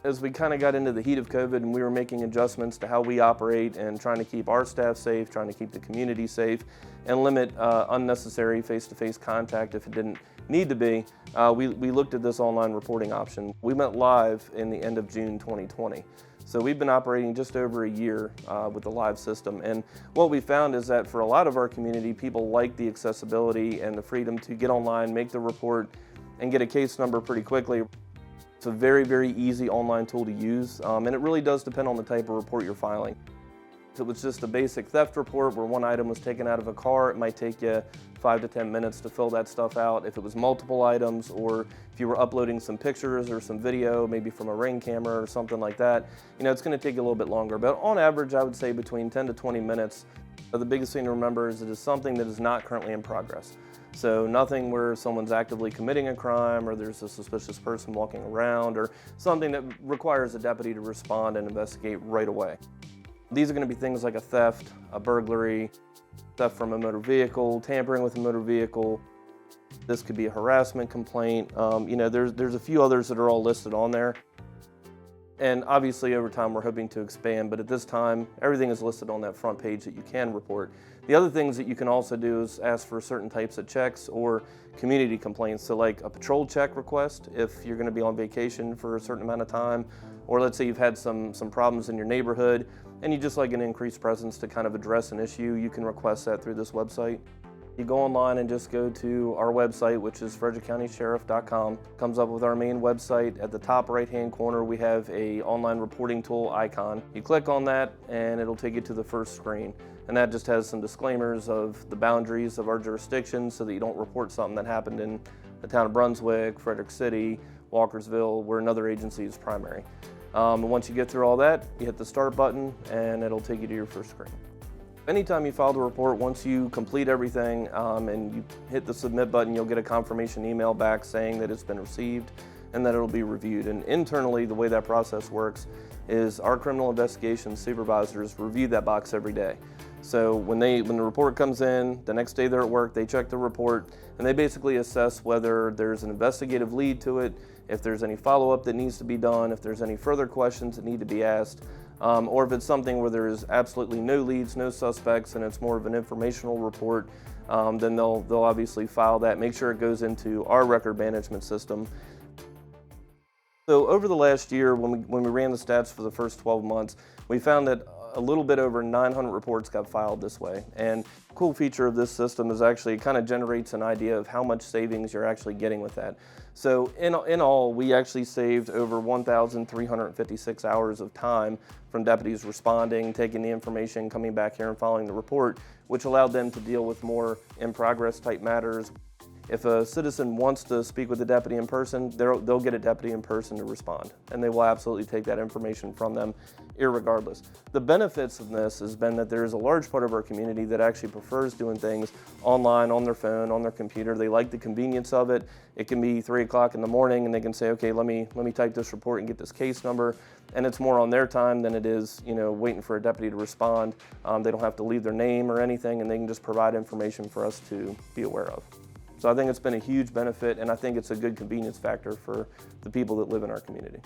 As we kind of got into the heat of COVID and we were making adjustments to how we operate and trying to keep our staff safe, trying to keep the community safe, and limit unnecessary face-to-face contact if it didn't need to be, we looked at this online reporting option. We went live in the end of June 2020. So we've been operating just over a year with the live system. And what we found is that for a lot of our community, people like the accessibility and the freedom to get online, make the report, and get a case number pretty quickly. It's a very, very easy online tool to use, and it really does depend on the type of report you're filing. If it was just a basic theft report where one item was taken out of a car, it might take you 5 to 10 minutes to fill that stuff out. If it was multiple items, or if you were uploading some pictures or some video, maybe from a Ring camera or something like that, it's going to take you a little bit longer. But on average, I would say between 10 to 20 minutes. The biggest thing to remember is it is something that is not currently in progress. So nothing where someone's actively committing a crime or there's a suspicious person walking around or something that requires a deputy to respond and investigate right away. These are going to be things like a theft, a burglary, theft from a motor vehicle, tampering with a motor vehicle. This could be a harassment complaint. There's a few others that are all listed on there. And obviously over time we're hoping to expand, but at this time everything is listed on that front page that you can report. The other things that you can also do is ask for certain types of checks or community complaints. So like a patrol check request if you're going to be on vacation for a certain amount of time, or let's say you've had some problems in your neighborhood and you just like an increased presence to kind of address an issue, you can request that through this website. You go online and just go to our website, which is frederickcountysheriff.com. Comes up with our main website. At the top right-hand corner, we have a online reporting tool icon. You click on that and it'll take you to the first screen. And that just has some disclaimers of the boundaries of our jurisdiction so that you don't report something that happened in the town of Brunswick, Frederick City, Walkersville, where another agency is primary. And once you get through all that, you hit the start button and it'll take you to your first screen. Anytime you file the report, once you complete everything and you hit the submit button, you'll get a confirmation email back saying that it's been received and that it'll be reviewed. And internally, the way that process works is our criminal investigation supervisors review that box every day. So when the report comes in, the next day they're at work, they check the report and they basically assess whether there's an investigative lead to it, if there's any follow-up that needs to be done, if there's any further questions that need to be asked. Or if it's something where there is absolutely no leads, no suspects, and it's more of an informational report, then they'll obviously file that, make sure it goes into our record management system. So over the last year, when we ran the stats for the first 12 months, we found that a little bit over 900 reports got filed this way. And the cool feature of this system is actually it kind of generates an idea of how much savings you're actually getting with that. So in all, we actually saved over 1,356 hours of time from deputies responding, taking the information, coming back here and filing the report, which allowed them to deal with more in-progress type matters. If a citizen wants to speak with a deputy in person, they'll get a deputy in person to respond, and they will absolutely take that information from them irregardless. The benefits of this has been that there is a large part of our community that actually prefers doing things online, on their phone, on their computer. They like the convenience of it. It can be 3 o'clock in the morning and they can say, okay, let me type this report and get this case number, and it's more on their time than it is waiting for a deputy to respond. They don't have to leave their name or anything, and they can just provide information for us to be aware of. So I think it's been a huge benefit, and I think it's a good convenience factor for the people that live in our community.